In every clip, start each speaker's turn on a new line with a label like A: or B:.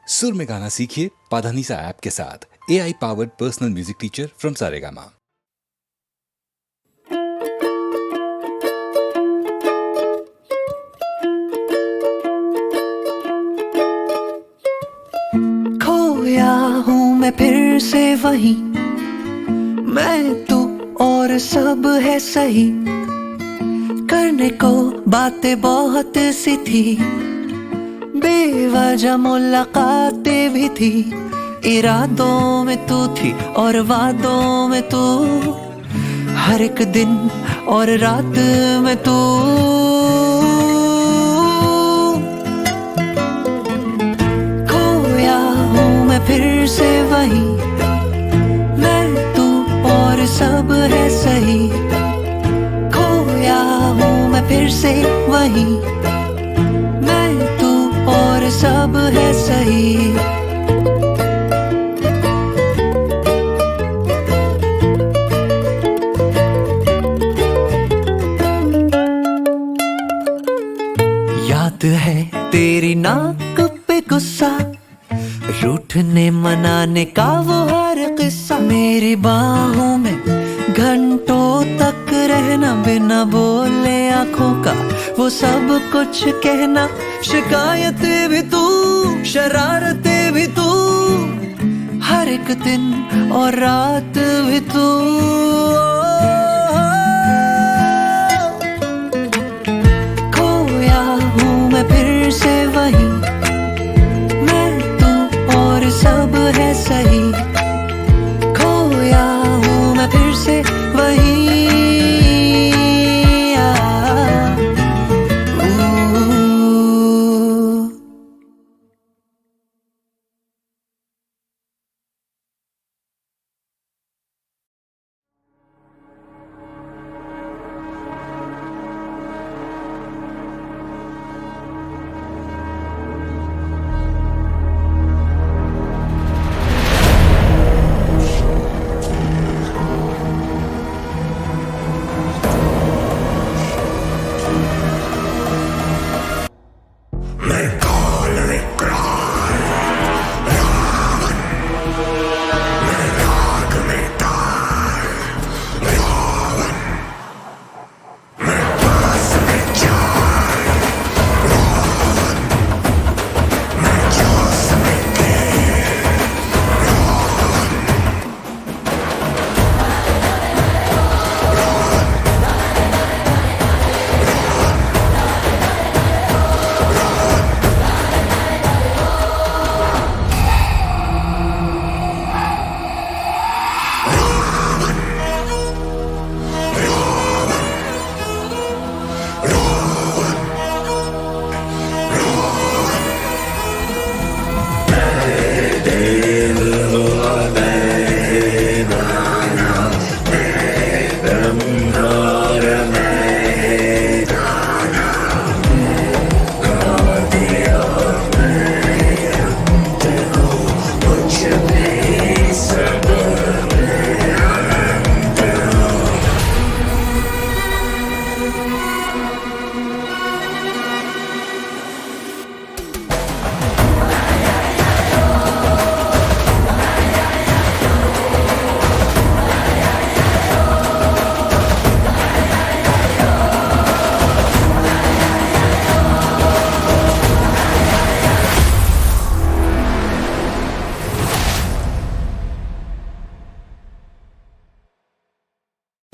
A: सुर में गाना सीखिए पाधानीसा ऐप के साथ। AI powered personal music teacher from Saregama.
B: खोया हूँ मैं फिर से वही, मैं तू और सब है सही। करने को बातें बहुत सी थी, बेवजह मुलाकातें भी थी। इरादों में तू थी और वादों में तू, हर एक दिन और रात में तू। खोया हूँ मैं फिर से वही, मैं तू और सब है सही। खोया हूँ मैं फिर से वही, मैं तू और सब है सही। याद है तेरी नाक पे गुस्सा, रूठने मनाने का वो हर किस्सा। मेरी बाहों में घंटों तक रहना, बिना बोले आंखों का वो सब कुछ कहना। शिकायतें भी तू, शरारतें भी तू, हर एक दिन और रात भी तू। खोया हूँ मैं फिर से वही, मैं तू और सब है सही। खोया हूँ मैं फिर से वही।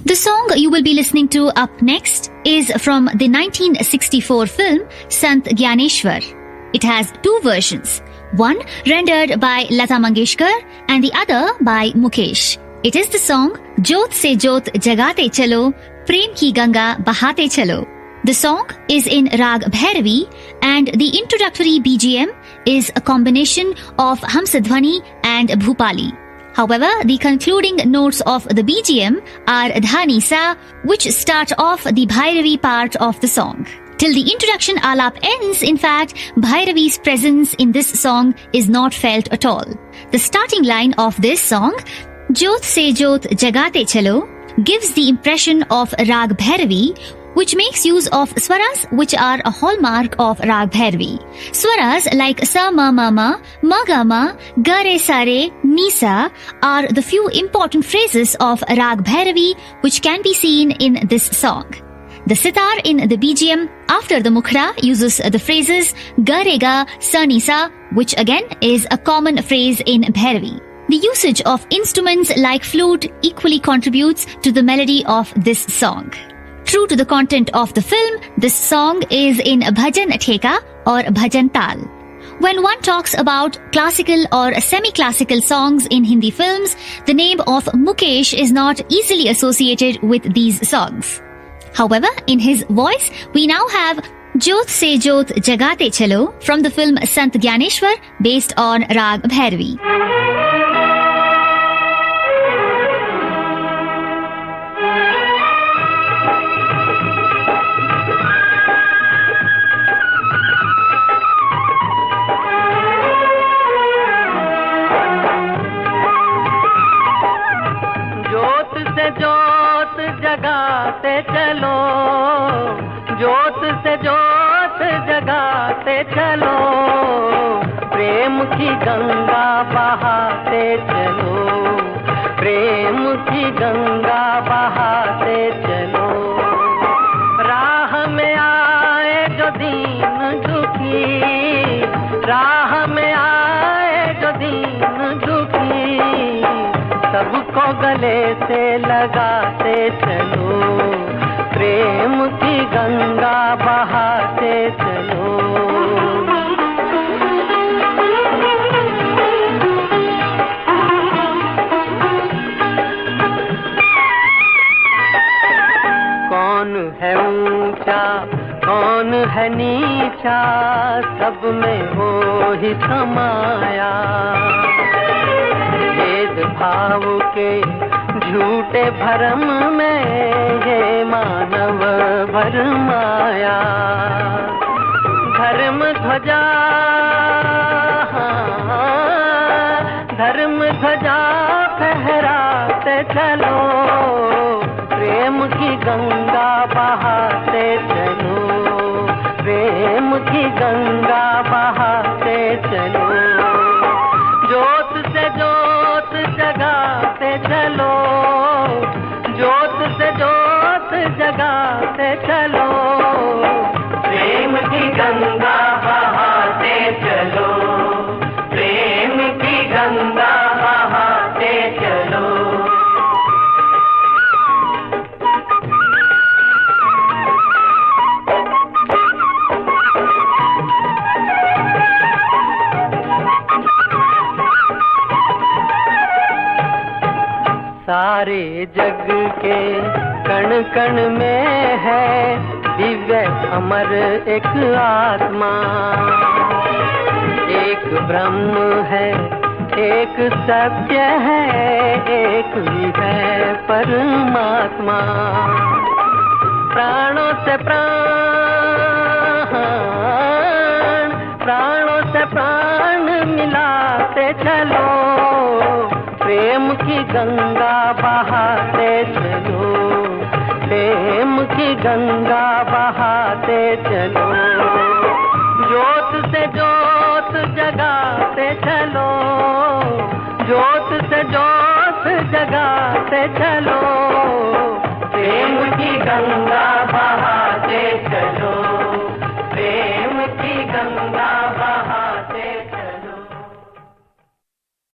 C: The song you will be listening to up next is from the 1964 film Sant Gyaneshwar. It has two versions, one rendered by Lata Mangeshkar and the other by Mukesh. It is the song Jot Se Jot Jagate Chalo, Prem Ki Ganga Bahate Chalo. The song is in Rag Bhairavi and the introductory BGM is a combination of Hamsadhwani and Bhupali. However, the concluding notes of the BGM are Dhani Sa, which start off the Bhairavi part of the song. Till the introduction alap ends, in fact, Bhairavi's presence in this song is not felt at all. The starting line of this song, Jot Se Jot Jagate Chalo, gives the impression of Rag Bhairavi, which makes use of swaras which are a hallmark of Rag Bhairavi. Swaras like sa ma ma ma, ma ga ma, ga re sa re, ni sa are the few important phrases of Rag Bhairavi which can be seen in this song. The sitar in the BGM after the mukhra uses the phrases ga re ga, sa ni sa, which again is a common phrase in Bhairavi. The usage of instruments like flute equally contributes to the melody of this song. True to the content of the film, this song is in bhajan theka or bhajan tal. When one talks about classical or semi-classical songs in Hindi films, the name of Mukesh is not easily associated with these songs. However, in his voice, we now have Jyot Se Jyot Jagate Chalo from the film Sant Gyaneshwar based on Rag Bhairavi.
D: जोत जगाते चलो, जोत से जोत जगाते चलो, प्रेम की गंगा बहाते चलो, प्रेम की गंगा बहाते चलो। राह में आए जो दीन दुखी, राह में आए जो दीन दुखी, सबको गले से लगाते चलो, प्रेम की गंगा बहाते चलो। कौन है ऊंचा कौन है नीचा, सब में हो ही समाया, भाव के झूठे भरम में ये मानव भरमाया। धर्म ध्वजा धर्म ध्वजा फहराते चलो, प्रेम की गंगा बहाते चलो, प्रेम की गंगा बहाते चलो। जोत से जोत जगाते चलो, जोत से जोत जगाते चलो, प्रेम की गंगा बहाते चलो, प्रेम की गंगा बहाते चलो। सारे जग के कण कण में है दिव्य अमर एक आत्मा, एक ब्रह्म है एक सत्य है, एक ही है परमात्मा। प्राणों से प्राण, प्राणों से प्राण मिलाते चलो, प्रेम की गंगा बहाते चलो, प्रेम की गंगा बहाते चलो। जोत से जोत जगाते चलो, जोत से जोत जगाते चलो, प्रेम की गंगा